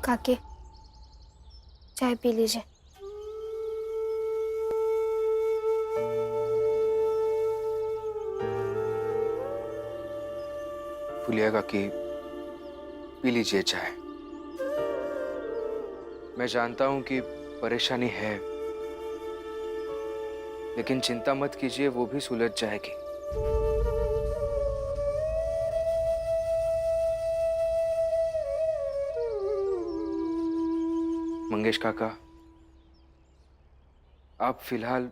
काके, चाय पी लीजिए। फुलिया काकी, पी लीजिए चाय। मैं जानता हूं कि परेशानी है, लेकिन चिंता मत कीजिए, वो भी सुलझ जाएगी। मंगेश काका, आप फिलहाल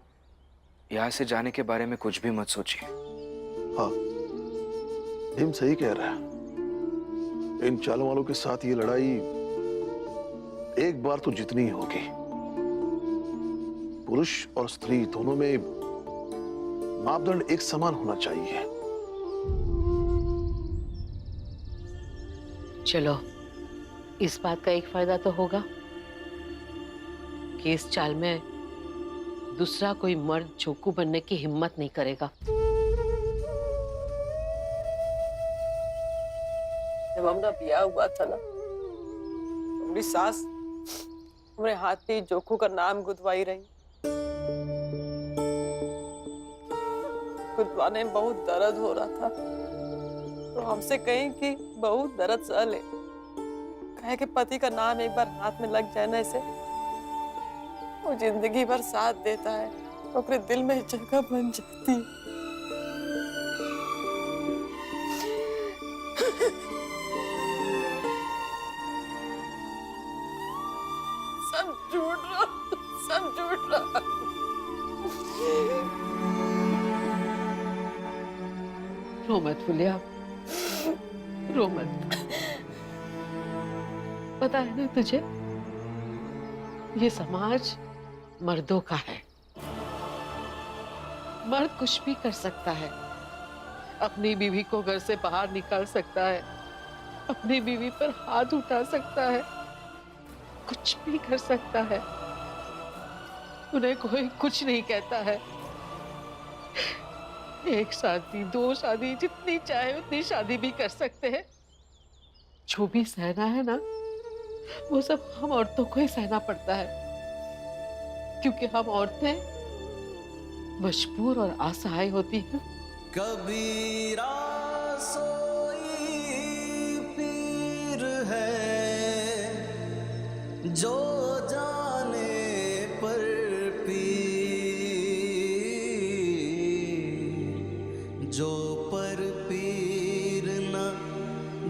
यहां से जाने के बारे में कुछ भी मत सोचिए। हाँ, भीम सही कह रहा है। इन चालों वालों के साथ ये लड़ाई एक बार तो जितनी ही होगी। पुरुष और स्त्री दोनों में मापदंड एक समान होना चाहिए। चलो, इस बात का एक फायदा तो होगा कि इस चाल में दूसरा कोई मर्द जोकू बनने की हिम्मत नहीं करेगा। जब हमारा ब्याह हुआ था ना, हमारी सास हमारे हाथ पे जोखू का नाम गुदवाई रही। गुदवाने में बहुत दर्द हो रहा था, तो हमसे कहीं कि बहुत दर्द सह ले, कहे कि पति का नाम एक बार हाथ में लग जाने से वो जिंदगी भर साथ देता है, तो दिल में जगह बन जाती है। सब झूठ रहा, सब झूठ रहा। रो मत फुलिया, रो मत। पता है ना तुझे, ये समाज मर्दों का है। मर्द कुछ भी कर सकता है, अपनी बीवी को घर से बाहर निकाल सकता है, अपनी बीवी पर हाथ उठा सकता है, कुछ भी कर सकता है। उन्हें कोई कुछ नहीं कहता है। एक शादी, दो शादी, जितनी चाहे उतनी शादी भी कर सकते हैं। जो भी सहना है ना, वो सब हम औरतों को ही सहना पड़ता है, क्योंकि हम औरतें मजबूर और असहाय होती हैं। कबीरा सोई पीर है, जो जाने पर पीर, जो पर पीर न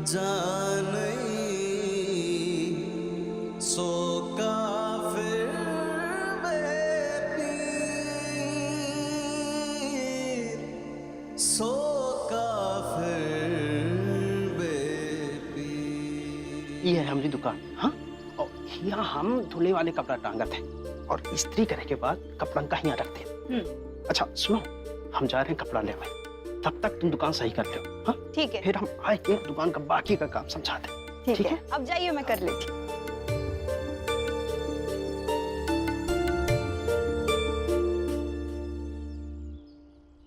जाने सो काफिर बेपीर, सो काफिर बेपीर। ये है हमारी दुकान। हाँ, और यहाँ हम धुले वाले कपड़ा टांगते हैं और इस्त्री करने के बाद कपड़ा कहीं रखते हैं। अच्छा सुनो, हम जा रहे हैं कपड़ा लेने, तब तक तुम दुकान सही कर लो। हाँ ठीक है। फिर हम आए के दुकान का बाकी का काम समझाते हैं। ठीक है, अब जाइए, मैं कर लेती।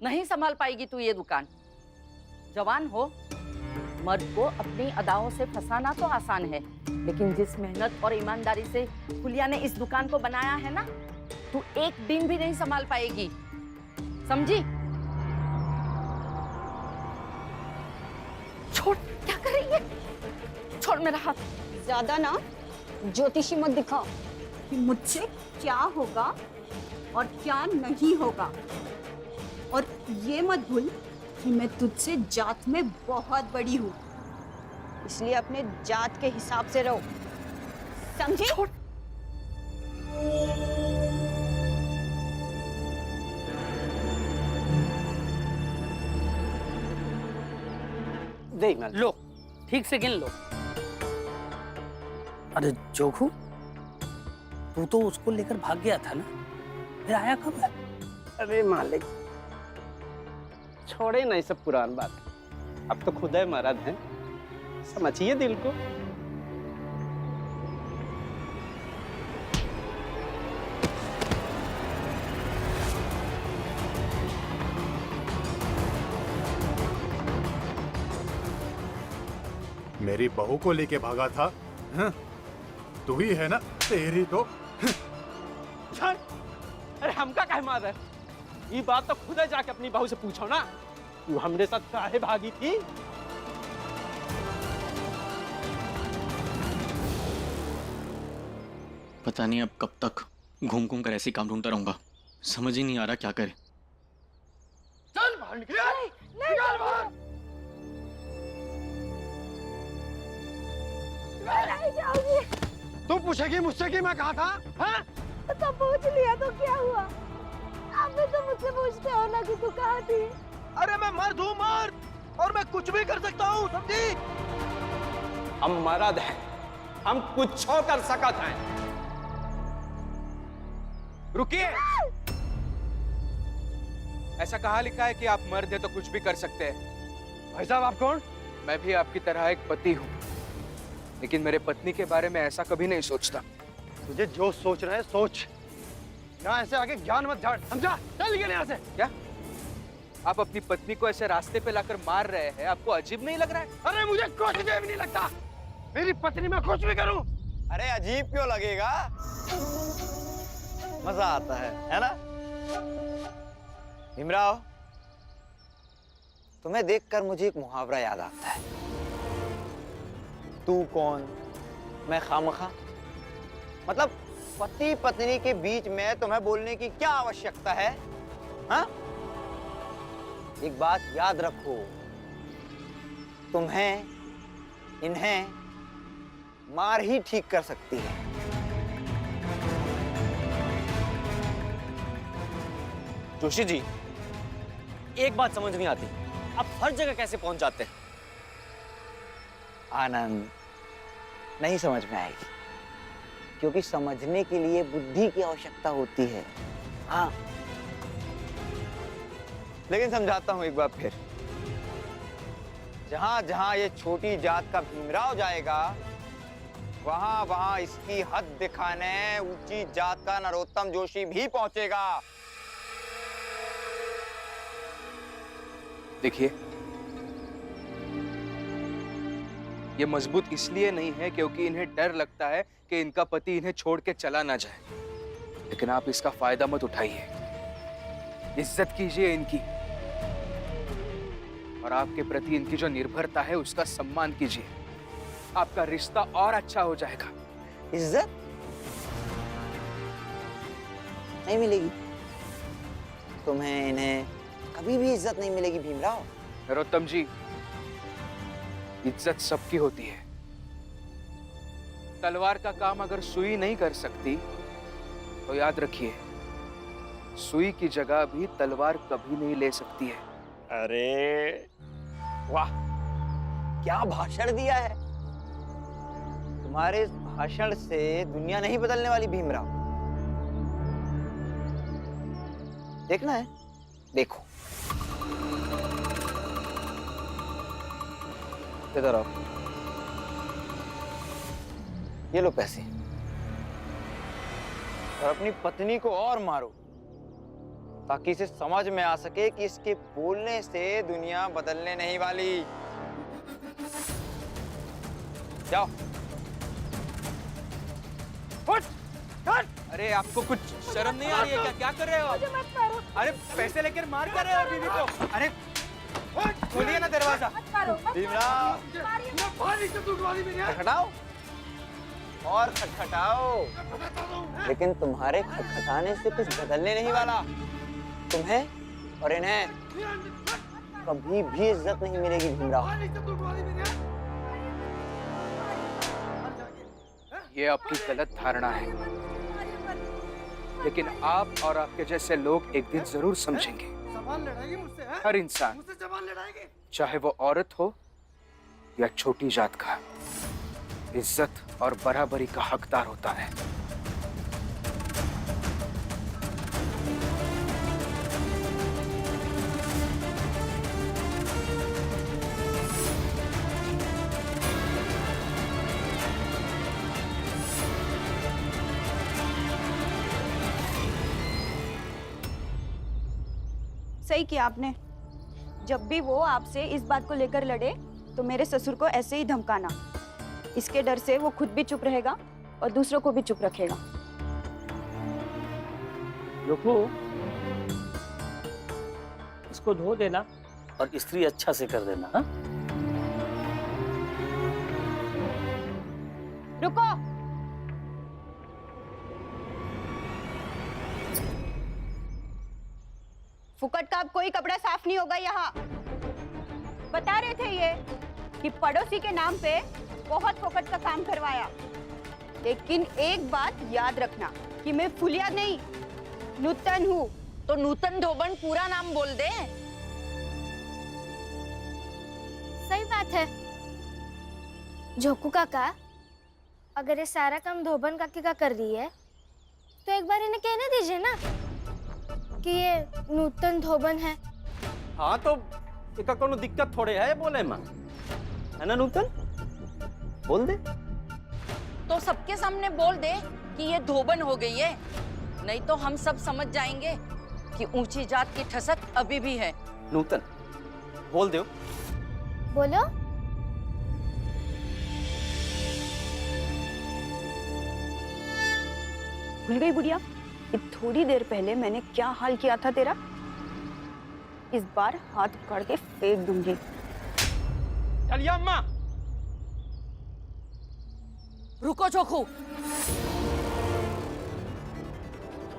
नहीं संभाल पाएगी तू ये दुकान। जवान हो, मर्द को अपनी अदाओं से फंसाना तो आसान है, लेकिन जिस मेहनत और ईमानदारी से फुलिया ने इस दुकान को बनाया है ना, तू एक दिन भी नहीं संभाल पाएगी, समझी? छोड़, क्या कर रही है? छोड़ मेरा हाथ। ज्यादा ना ज्योतिषी मत दिखाओ कि मुझसे क्या होगा और क्या नहीं होगा। और ये मत भूल कि मैं तुझसे जात में बहुत बड़ी हूँ, इसलिए अपने जात के हिसाब से रहो, समझे? छोड़। देख लो, ठीक से गिन लो। अरे जोखू, तू तो उसको लेकर भाग गया था ना, फिर आया कब है? अरे मालिक, छोड़े नहीं सब पुरान बात, अब तो खुदा मर्द हैं, समझिए दिल को। मेरी बहू को लेके भागा था, हाँ? तू ही है ना? तेरी तो अरे हमका काहे मार है? ये बात तो खुद जाके अपनी बहू से पूछो ना, तू हमरे साथ काहे भागी थी? पता नहीं अब कब तक घूम घूम कर ऐसे काम ढूंढता रहूंगा, समझ ही नहीं आ रहा क्या करे। चल बाहर निकल, निकल बाहर। मैं नहीं जाऊंगी। तू पूछेगी मुझसे कि मैं कहा था? हाँ? तो पूछ लिया तो क्या हुआ? आप भी तो मुझसे पूछते हो ना कि तू कहाँ थी? अरे मैं मर्द हूँ, मर्द, और मैं कुछ भी कर सकता हूँ, समझी? हम मर्द हैं, हम कुछ कर सकते हैं। रुकिए। ऐसा कहाँ लिखा है कि आप मर्द हैं तो कुछ भी कर सकते हैं? भाई साहब आप कौन? मैं भी आपकी तरह एक पति हूँ, लेकिन मेरे पत्नी के बारे में ऐसा कभी नहीं सोचता। तुझे जो सोच रहे सोच, यहाँ ऐसे आके ज्ञान मत झाड़, समझा? चल निकल यहाँ से। क्या आप अपनी पत्नी को ऐसे रास्ते पे लाकर मार रहे हैं? आपको अजीब नहीं लग रहा है? अरे मुझे कुछ भी नहीं लगता, मेरी पत्नी मैं कुछ भी करूं। अरे अजीब क्यों लगेगा? मजा आता है ना? भीमराव, तुम्हें देखकर मुझे एक मुहावरा याद आता है। तू कौन, मैं खामखा। मतलब पति पत्नी के बीच में तुम्हें बोलने की क्या आवश्यकता है? हाँ? एक बात याद रखो, तुम्हें इन्हें मार ही ठीक कर सकती है। जोशी जी, एक बात समझ नहीं आती, आप हर जगह कैसे पहुंच जाते हैं? आनंद, नहीं समझ में आएगी, क्योंकि समझने के लिए बुद्धि की आवश्यकता होती है। हाँ, लेकिन समझाता हूं एक बार फिर। जहां जहां ये छोटी जात का भीमराव जाएगा, वहां वहां इसकी हद दिखाने ऊंची जात का नरोत्तम जोशी भी पहुंचेगा। देखिए, ये मजबूत इसलिए नहीं है क्योंकि इन्हें डर लगता है कि इनका पति इन्हें छोड़ के चला ना जाए, लेकिन आप इसका फायदा मत उठाइए। इज्जत कीजिए इनकी, और आपके प्रति इनकी जो निर्भरता है उसका सम्मान कीजिए। आपका रिश्ता और अच्छा हो जाएगा। इज्जत नहीं मिलेगी तुम्हें, इन्हें कभी भी इज्जत नहीं मिलेगी भीमराव। नरोत्तम जी, इज्जत सबकी होती है। तलवार का काम अगर सुई नहीं कर सकती तो याद रखिए, सुई की जगह भी तलवार कभी नहीं ले सकती है। अरे वाह, क्या भाषण दिया है! तुम्हारे इस भाषण से दुनिया नहीं बदलने वाली भीमराव। देखना है? देखो, इधर आओ। ये लो पैसे, और अपनी पत्नी को और मारो, ताकि इसे समझ में आ सके कि इसके बोलने से दुनिया बदलने नहीं वाली। जाओ। अरे आपको कुछ शर्म नहीं आ रही है क्या? क्या कर रहे हो आप? अरे पैसे लेकर मार कर रहे हो बीवी को? अरे खोलिए ना दरवाजा। भीमराव, खटखटाओ और खटखटाओ, लेकिन तुम्हारे खटखटाने से कुछ बदलने नहीं वाला। तुम्हें और इन्हें कभी भी इज्जत नहीं मिलेगी भीमराव। ये आपकी गलत धारणा है, लेकिन आप और आपके जैसे लोग एक दिन जरूर समझेंगे। हर इंसान, चाहे वो औरत हो या छोटी जात का, इज्जत और बराबरी का हकदार होता है। सही किया आपने। जब भी वो आपसे इस बात को लेकर लड़े तो मेरे ससुर को ऐसे ही धमकाना। इसके डर से वो खुद भी चुप रहेगा और दूसरों को भी चुप रखेगा। रुको, इसको धो देना और इस्त्री अच्छा से कर देना। हाँ? रुको, फुकट का अब कोई कपड़ा साफ नहीं होगा यहाँ। बता रहे थे ये कि पड़ोसी के नाम पे बहुत फुकट का काम करवाया, लेकिन एक बात याद रखना कि मैं फुलिया नहीं, नूतन हूँ। तो नूतन धोबन पूरा नाम बोल दे। सही बात है जोकू काका, अगर ये सारा काम धोबन काकी का कर रही है तो एक बार इन्हें कहने दीजिए ना कि ये नूतन धोबन है। हाँ तो इसका कोनो दिक्कत थोड़े है बोले माँ, है ना नूतन? बोल दे। तो सबके सामने बोल दे कि ये धोबन हो गई है, नहीं तो हम सब समझ जाएंगे कि ऊंची जात की ठसक अभी भी है। नूतन बोल दो। बोलो। भूल गई बुढ़िया कि थोड़ी देर पहले मैंने क्या हाल किया था तेरा? इस बार हाथ पकड़ के फेंक दूंगी। चलिए अम्मा। रुको जोखू,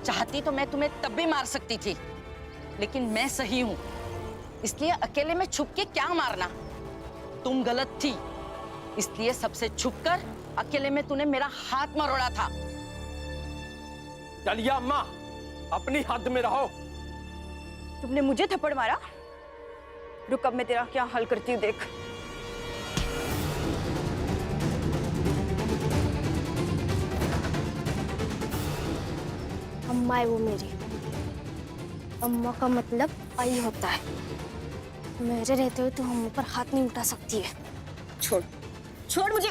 चाहती तो मैं तुम्हें तब भी मार सकती थी, लेकिन मैं सही हूं, इसलिए अकेले में छुप के क्या मारना। तुम गलत थी, इसलिए सबसे छुपकर अकेले में तूने मेरा हाथ मरोड़ा था। चलिए अम्मा, अपनी हद में रहो। तुमने मुझे थप्पड़ मारा? रुक, अब मैं तेरा क्या हाल करती हूँ देख। अम्मा है वो मेरी। अम्मा का मतलब आई होता है। मेरे रहते हुए तू हम ऊपर हाथ नहीं उठा सकती है। छोड़, छोड़ मुझे,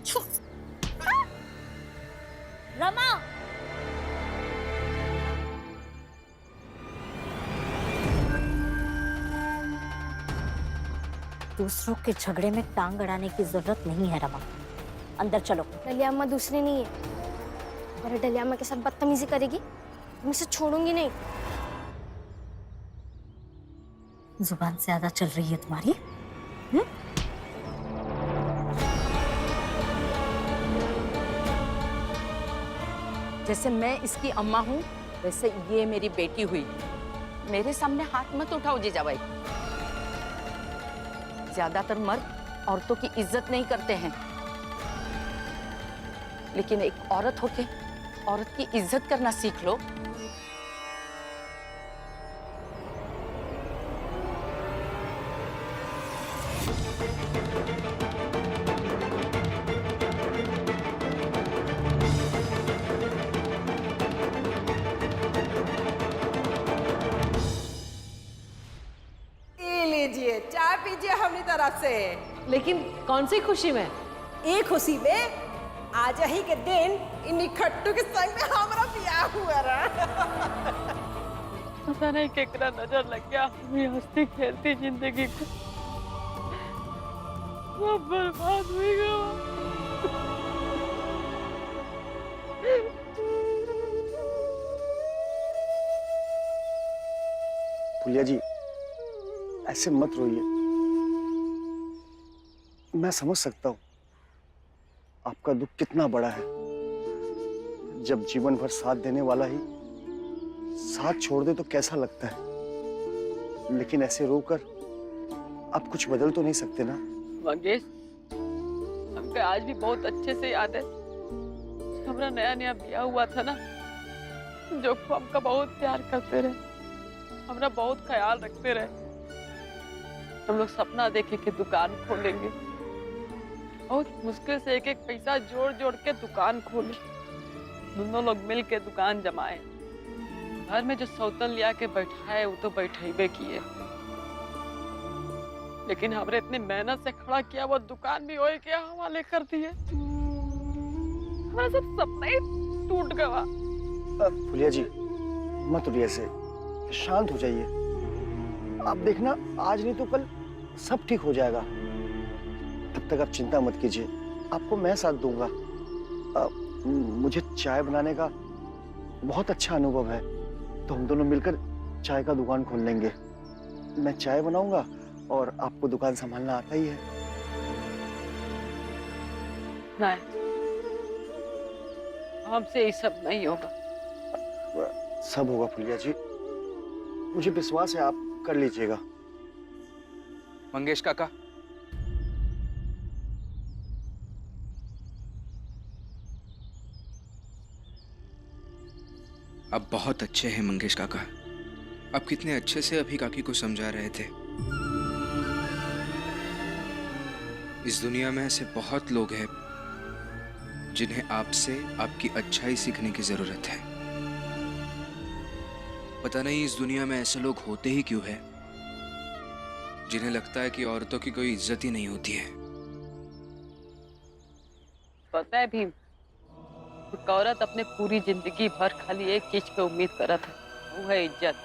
छोड़। रमा, दूसरों के झगड़े में टांग अड़ाने की जरूरत नहीं है रमा, अंदर चलो। डलिया अम्मा दूसरी नहीं है, और डलिया अम्मा के साथ बदतमीजी करेगी मैं इसे छोड़ूंगी नहीं। जुबान ज्यादा चल रही है तुम्हारी। जैसे मैं इसकी अम्मा हूँ, वैसे ये मेरी बेटी हुई। मेरे सामने हाथ मत उठाओ जीजा भाई। ज्यादातर मर्द औरतों की इज्जत नहीं करते हैं, लेकिन एक औरत होके औरत की इज्जत करना सीख लो। लीजिए चाय पीजिए हमनी तरफ से। लेकिन कौन सी खुशी में? एक खुशी में आज ही के दिन इन्हीं खट्टू के संग में हमारा ब्याह हुआ रहा। पता नहीं केकरा नजर लग गया मेरी हंसती खेलती जिंदगी को, सब बर्बाद हो गया। फुलिया जी, ऐसे मत रोइए। मैं समझ सकता हूँ आपका दुख कितना बड़ा है। जब जीवन भर साथ देने वाला ही साथ छोड़ दे तो कैसा लगता है, लेकिन ऐसे रोकर आप कुछ बदल तो नहीं सकते ना। मंगेश, हमको आज भी बहुत अच्छे से याद है, हमारा नया नया ब्याह हुआ था ना, जो हमका बहुत प्यार करते रहे, हमारा बहुत ख्याल रखते रहे। हम लोग सपना देखे कि दुकान खोलेंगे, बहुत मुश्किल से एक एक पैसा जोड़ जोड़ के दुकान खोले, दोनों लोग मिल के दुकान जमाए। घर में जो सौतन लिया के बैठाए वो तो बैठेबे किए, लेकिन हमने इतनी मेहनत से खड़ा किया वो दुकान भी होए क्या हवाले कर दिए। हमारा सब सपना ही टूट गया। फुलिया जी मत रोइए, ऐसे शांत हो जाइए। आप देखना आज नहीं तो कल सब ठीक हो जाएगा। तब तक आप चिंता मत कीजिए, आपको मैं साथ दूंगा। मुझे चाय बनाने का बहुत अच्छा अनुभव है, तो हम दोनों मिलकर चाय का दुकान खोल लेंगे। मैं चाय बनाऊंगा और आपको दुकान संभालना आता ही है। नहीं, हमसे ये सब नहीं होगा। सब होगा फुलिया जी, मुझे विश्वास है, आप कर लीजिएगा। मंगेश काका, आप बहुत अच्छे हैं मंगेश काका। आप कितने अच्छे से अभी काकी को समझा रहे थे। इस दुनिया में ऐसे बहुत लोग हैं जिन्हें आपसे आपकी अच्छाई सीखने की जरूरत है। पता नहीं इस दुनिया में ऐसे लोग होते ही क्यों हैं जिन्हें लगता है कि औरतों की कोई इज्जत ही नहीं होती है। पता है भीम, एक औरत अपने पूरी जिंदगी भर खाली एक चीज पे उम्मीद करत है, वो है इज्जत।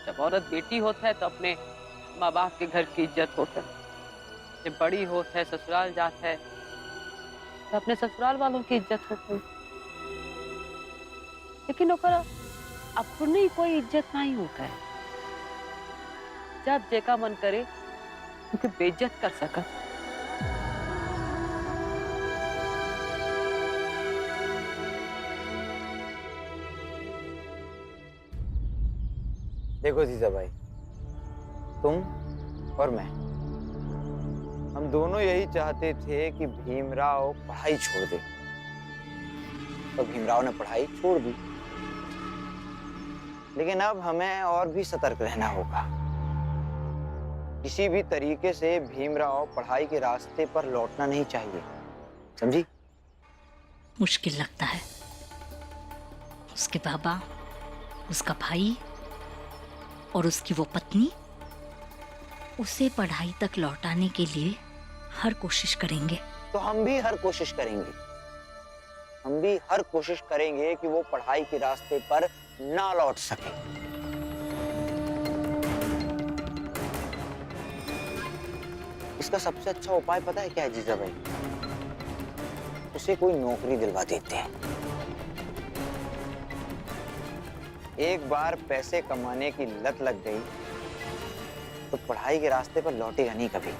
जब औरत बेटी होता है तो अपने माँ बाप के घर की इज्जत होता है, जब बड़ी होता है ससुराल जाता है तो अपने ससुराल वालों की इज्जत होती है। लेकिन ओकरा अपनी कोई इज्जत नहीं होता है। जब जेका मन करे उनके बेइज्जत कर सका। देखो जीजा भाई, तुम और मैं, हम दोनों यही चाहते थे कि भीमराव पढ़ाई छोड़ दे, तो भीमराव ने पढ़ाई छोड़ दी। लेकिन अब हमें और भी सतर्क रहना होगा। किसी भी तरीके से भीमराव पढ़ाई के रास्ते पर लौटना नहीं चाहिए, समझी? मुश्किल लगता है। उसके बाबा, उसका भाई और उसकी वो पत्नी उसे पढ़ाई तक लौटाने के लिए हर कोशिश करेंगे। तो हम भी हर कोशिश करेंगे, हम भी हर कोशिश करेंगे कि वो पढ़ाई के रास्ते पर ना लौट सके। इसका सबसे अच्छा उपाय पता है क्या है जीजा भाई? उसे कोई नौकरी दिलवा देते हैं। एक बार पैसे कमाने की लत लग गई तो पढ़ाई के रास्ते पर लौटेगा नहीं कभी।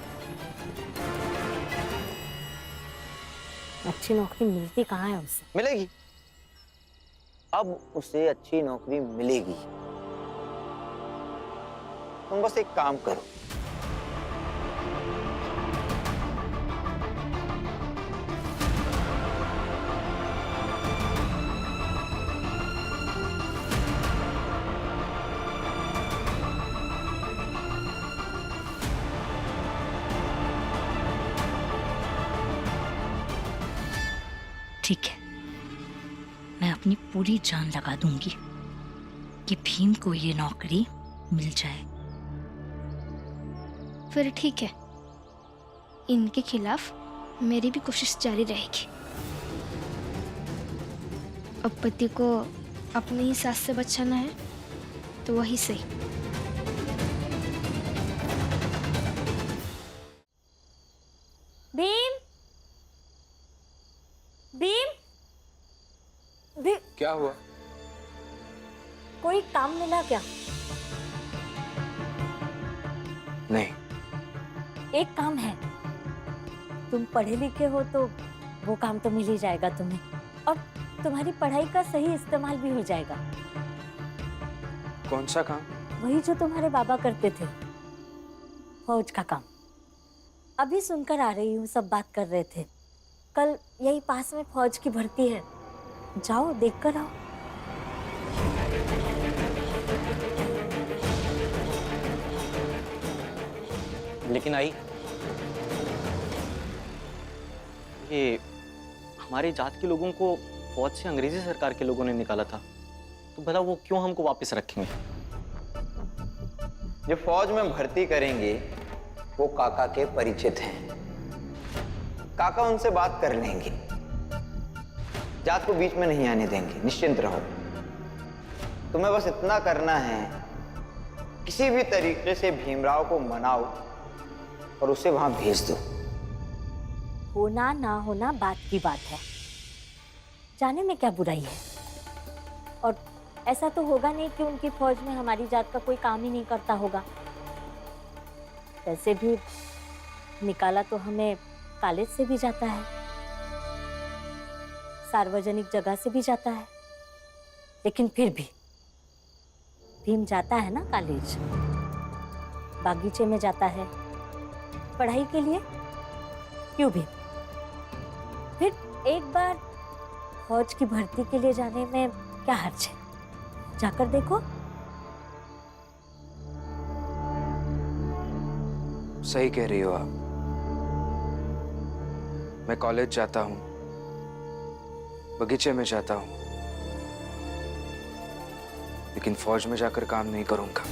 अच्छी नौकरी मिलती कहाँ है उसे? मिलेगी, अब उसे अच्छी नौकरी मिलेगी। तुम बस एक काम करो, ठीक है, मैं अपनी पूरी जान लगा दूंगी कि भीम को ये नौकरी मिल जाए। फिर ठीक है, इनके खिलाफ मेरी भी कोशिश जारी रहेगी। अब पति को अपनी ही सास से बचाना है तो वही सही। भीम, भीम, भीम, क्या हुआ? कोई काम मिला क्या? नहीं। एक काम है, तुम पढ़े लिखे हो तो वो काम तो मिल ही जाएगा तुम्हें, और तुम्हारी पढ़ाई का सही इस्तेमाल भी हो जाएगा। कौन सा काम? वही जो तुम्हारे बाबा करते थे, फौज का काम। अभी सुनकर आ रही हूँ, सब बात कर रहे थे। कल यही पास में फौज की भर्ती है, जाओ देख कर आओ। लेकिन आई, ये हमारे जात के लोगों को फौज से अंग्रेजी सरकार के लोगों ने निकाला था, तो भला वो क्यों हमको वापस रखेंगे? जो फौज में भर्ती करेंगे वो काका के परिचित हैं। काका उनसे बात कर लेंगे, जात को बीच में नहीं आने देंगे, निश्चिंत रहो। तुम्हें बस इतना करना है, किसी भी तरीके से भीमराव को मनाओ और उसे वहां भेज दो। होना ना होना बात की बात है, जाने में क्या बुराई है। और ऐसा तो होगा नहीं कि उनकी फौज में हमारी जात का कोई काम ही नहीं करता होगा। वैसे भी निकाला तो हमें कॉलेज से भी जाता है, सार्वजनिक जगह से भी जाता है, लेकिन फिर भी भीम जाता है ना कॉलेज, बागीचे में जाता है पढ़ाई के लिए। क्यों भी फिर एक बार फौज की भर्ती के लिए जाने में क्या हर्ज है, जाकर देखो। सही कह रही हो आप। मैं कॉलेज जाता हूँ, बगीचे में जाता हूँ, लेकिन फौज में जाकर काम नहीं करूंगा।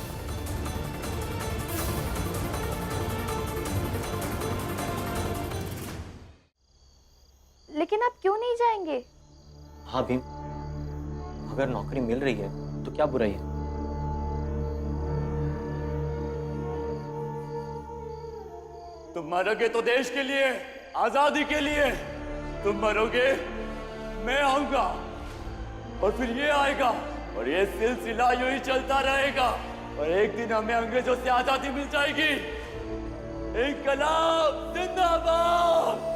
लेकिन आप क्यों नहीं जाएंगे? हाँ भीम, अगर नौकरी मिल रही है तो क्या बुराई है। तुम मरोगे तो देश के लिए, आजादी के लिए। तुम मरोगे, मैं आऊंगा, और फिर ये आएगा, और ये सिलसिला यूं ही चलता रहेगा, और एक दिन हमें अंग्रेजों से आजादी मिल जाएगी। इनकलाब जिंदाबाद।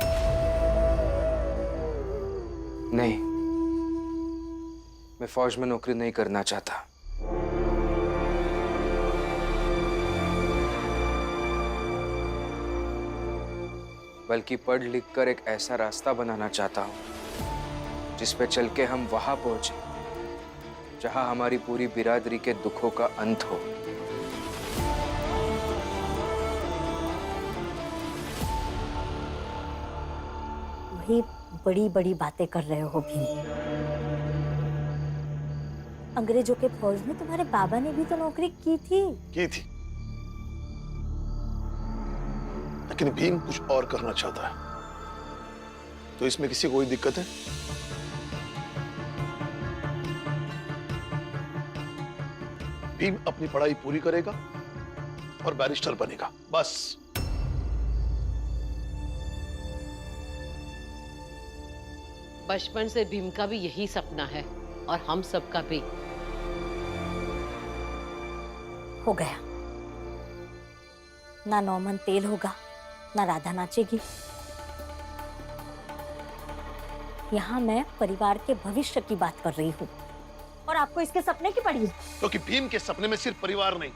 नहीं, मैं फौज में नौकरी नहीं करना चाहता। बल्कि पढ़ लिख कर एक ऐसा रास्ता बनाना चाहता हूं जिस पे चल के हम वहां पहुंचे जहां हमारी पूरी बिरादरी के दुखों का अंत हो। वही बड़ी बड़ी बातें कर रहे हो भीम। अंग्रेजों के फौज में तुम्हारे बाबा ने भी तो नौकरी की थी। लेकिन भीम कुछ और करना चाहता है, तो इसमें किसी कोई दिक्कत है? भीम अपनी पढ़ाई पूरी करेगा और बैरिस्टर बनेगा, बस। बचपन से भीम का भी यही सपना है, और हम सबका भी। हो गया, ना नौमन तेल होगा, ना राधा नाचेगी। यहाँ मैं परिवार के भविष्य की बात कर रही हूँ, और आपको इसके सपने की पड़ी है। क्योंकि भीम के सपने में सिर्फ परिवार नहीं,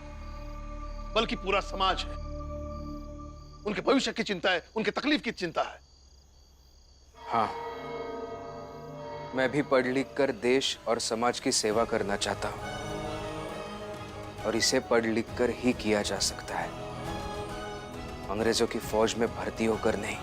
बल्कि पूरा समाज है। उनके भविष्य की चिंता है, उनके तकलीफ की चिंता है। हाँ, मैं भी पढ़ लिख कर देश और समाज की सेवा करना चाहता हूँ, और इसे पढ़ लिख कर ही किया जा सकता है, अंग्रेजों की फौज में भर्ती होकर नहीं।